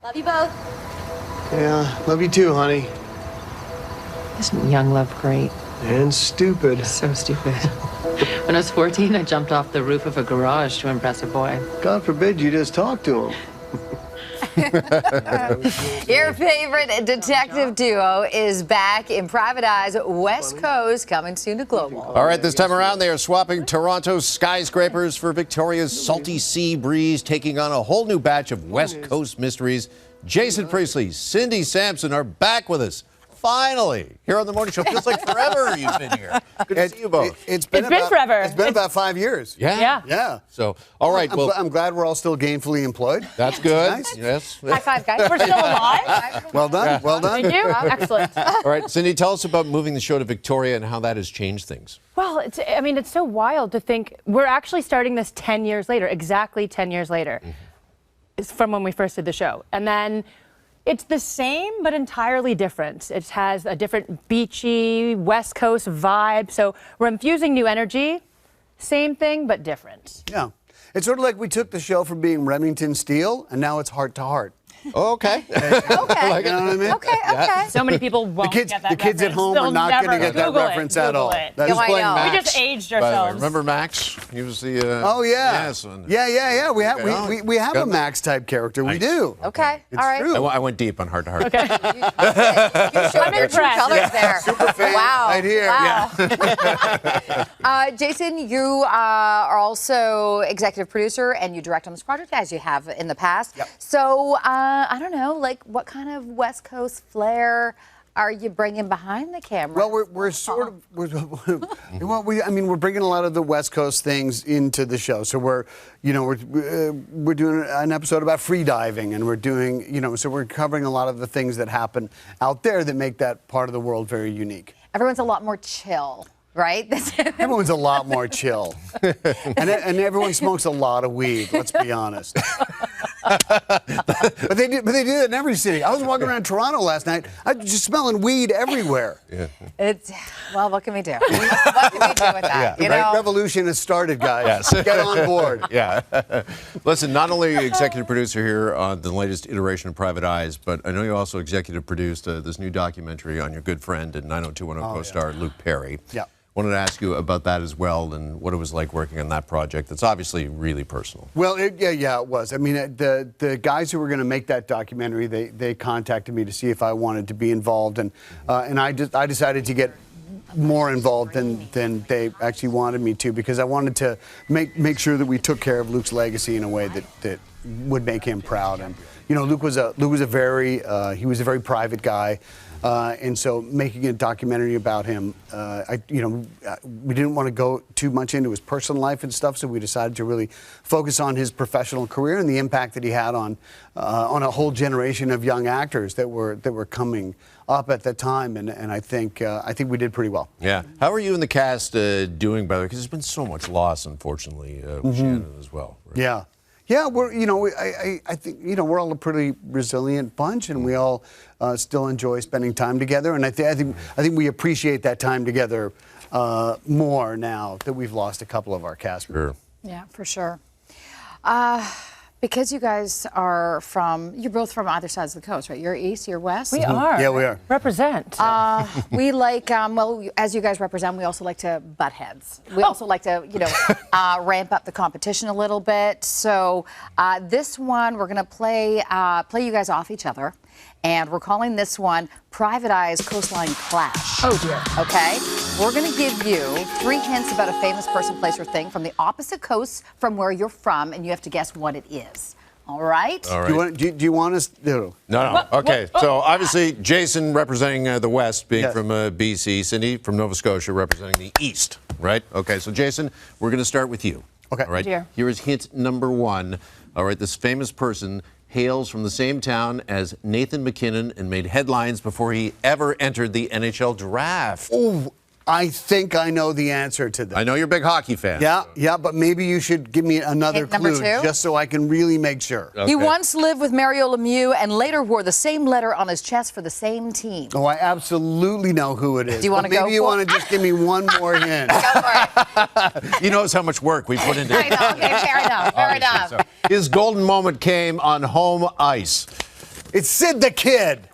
Love you both. Yeah, love you too, honey. Isn't young love great? And stupid. So stupid. When I was 14, I jumped off the roof of a garage to impress a boy. God forbid you just talk to him. Your favorite detective duo is back in Private Eye's West Coast, coming soon to Global. All right, this time around, they are swapping Toronto's skyscrapers for Victoria's salty sea breeze, taking on a whole new batch of West Coast mysteries. Jason Priestley, Cindy Sampson are back with us. Finally, here on the morning show. Feels like forever you've been here. Good to see you both. It's been forever. It's been about 5 years. Yeah. So, all right. I'm glad we're all still gainfully employed. That's good. Nice. Yes. High five, guys. We're still alive. Well done. Yeah. Well done. Thank you. Excellent. All right, Cindy, tell us about moving the show to Victoria and how that has changed things. Well, it's so wild to think we're actually starting this 10 years later, exactly 10 years later. It's from when we first did the show. And then it's the same, but entirely different. It has a different beachy, West Coast vibe. So we're infusing new energy. Same thing, but different. Yeah. It's sort of like we took the show from being Remington Steele, and now it's heart to heart. Okay. Okay. You know what I mean? Okay. So many people won't get that The kids at reference. home They'll are not going to get that Google reference it. at all. Google it. That is I Playing know. Max, We just aged by the way. ourselves. Remember Max? He was the. Oh yeah. Yes. Yeah. We have Okay. we have a Max type character. We Nice. do. Okay. It's All right. true. I went deep on heart to heart. Okay. You showed your true impressed. colors there. Super fan Wow. right here. Wow. Jason, you are also executive producer and you direct on this project as you have in the past. Yep. So I don't know, like what kind of West Coast flair are you bringing behind the camera? Well, we're sort of we're bringing a lot of the West Coast things into the show. So we're doing an episode about free diving, and we're doing so we're covering a lot of the things that happen out there that make that part of the world very unique. Everyone's a lot more chill, right? Everyone's a lot more chill, and everyone smokes a lot of weed. Let's be honest. But they do that in every city. I was walking around Toronto last night. I was just smelling weed everywhere. Yeah. What can we do? What can we do with that? The great revolution has started, guys. Yes. Get on board. Yeah. Listen, not only are you executive producer here on the latest iteration of Private Eyes, but I know you also executive produced this new documentary on your good friend and 90210 co-star Luke Perry. Yeah. Wanted to ask you about that as well and what it was like working on that project. That's obviously really personal. Well, it was. I mean, the guys who were going to make that documentary, they contacted me to see if I wanted to be involved, and I decided to get more involved than they actually wanted me to, because I wanted to make sure that we took care of Luke's legacy in a way that would make him proud. And Luke was a very private guy. And so making a documentary about him, we didn't want to go too much into his personal life and stuff, so we decided to really focus on his professional career and the impact that he had on a whole generation of young actors that were coming up at that time. And I think we did pretty well. Yeah. How are you and the cast doing, by the way? Because there's been so much loss, unfortunately, with Shannon as well. Right? Yeah. Yeah, I think we're all a pretty resilient bunch, and we all still enjoy spending time together. And I think we appreciate that time together more now that we've lost a couple of our cast members. Sure. Yeah, for sure. Because you guys you're both from either sides of the coast, right? You're east, you're west? We are. Yeah, we are. Represent. We like, as you guys represent, we also like to butt heads. We also like to, ramp up the competition a little bit. So this one, we're going to play you guys off each other. And we're calling this one Private Eye's Coastline Clash. Oh, dear. Okay? We're going to give you 3 hints about a famous person, place, or thing from the opposite coast from where you're from, and you have to guess what it is. All right? All right. Do you want us to? No. Okay. So obviously, Jason representing the West, being Yes. from BC. Cindy from Nova Scotia representing the East, right? Okay. So Jason, we're going to start with you. Okay. All right. Dear. Here is hint number 1. All right. This famous person hails from the same town as Nathan McKinnon and made headlines before he ever entered the NHL draft. Oh, I think I know the answer to that. I know you're a big hockey fan. Yeah, but maybe you should give me another Hint number clue 2? just so I can really make sure. Okay. He once lived with Mario Lemieux and later wore the same letter on his chest for the same team. Oh, I absolutely know who it is. Do you wanna But go maybe you for want to just give me one more hint. Go for it. He knows how much work we put into I it. know. Okay, fair enough. Fair enough. So his golden moment came on home ice. It's Sid the Kid.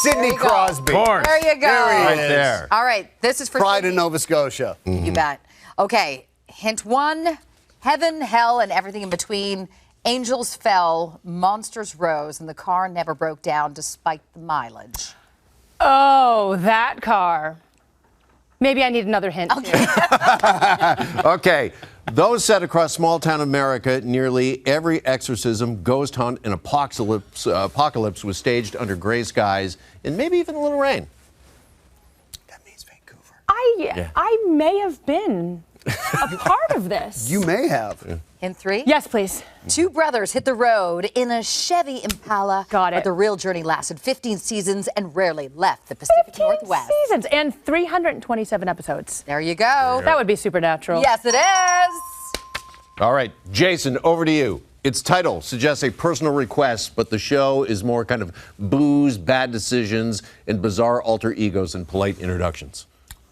Sidney you go. Crosby. Course. There you go. There he Right is. there. All right, this is for Pride Cindy. in Nova Scotia. You bet. Okay, hint 1, heaven, hell, and everything in between. Angels fell, monsters rose, and the car never broke down despite the mileage. Oh, that car. Maybe I need another hint. Too. Okay, those set across small-town America, nearly every exorcism, ghost hunt, and apocalypse was staged under gray skies and maybe even a little rain. That means Vancouver. I may have been a part of this. You may have. Hint 3? Yes, please. 2 brothers hit the road in a Chevy Impala. Got it. But the real journey lasted 15 seasons and rarely left the Pacific 15 Northwest. seasons and 327 episodes. There you go. That would be supernatural. Yes, it is. All right, Jason, over to you. Its title suggests a personal request, but the show is more kind of booze, bad decisions, and bizarre alter egos and polite introductions.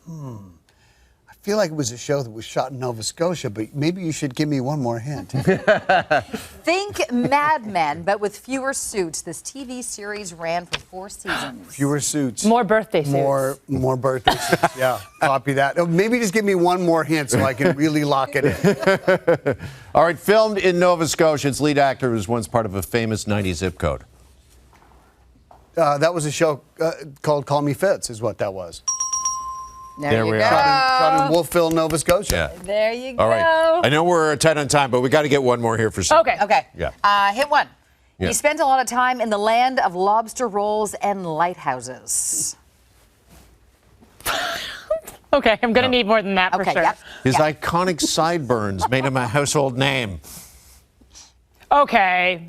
I feel like it was a show that was shot in Nova Scotia, but maybe you should give me one more hint. Think Mad Men, but with fewer suits. This TV series ran for 4 seasons. Fewer suits. More birthday suits. More birthday suits. Yeah, copy that. Oh, maybe just give me one more hint so I can really lock it in. All right, filmed in Nova Scotia, its lead actor was once part of a famous 90s zip code. That was a show called Call Me Fitz, is what that was. There you we go. are. Shot in Wolfville, Nova Scotia. Yeah. There you go. All right. I know we're tight on time, but we got to get one more here for Cindy. Okay. Okay. Yeah. Hint 1. Yeah. He spent a lot of time in the land of lobster rolls and lighthouses. Okay, I'm going to need more than that for Okay, sure. yep. His iconic sideburns made him a household name. Okay.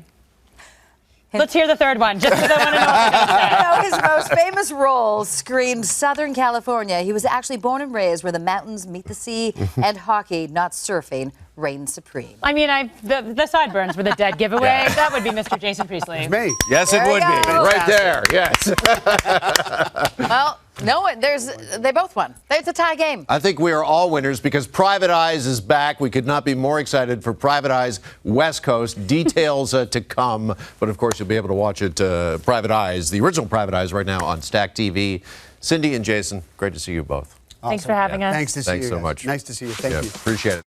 Let's hear the third one, just because I want to know what you're going to say. No, his most famous role screamed Southern California. He was actually born and raised where the mountains meet the sea and hockey, not surfing, reigns supreme. I mean, the sideburns were the dead giveaway. That would be Mr. Jason Priestley. Me. Yes, it There would you be. go. Right there. Yes. Well, no, they both won. It's a tie game. I think we are all winners because Private Eyes is back. We could not be more excited for Private Eyes West Coast. Details to come. But, of course, you'll be able to watch it, Private Eyes, the original Private Eyes, right now on Stack TV. Cindy and Jason, great to see you both. Thanks for having us. Thanks to see you. Thanks so guys. much. Nice to see you. Thank you. Appreciate it.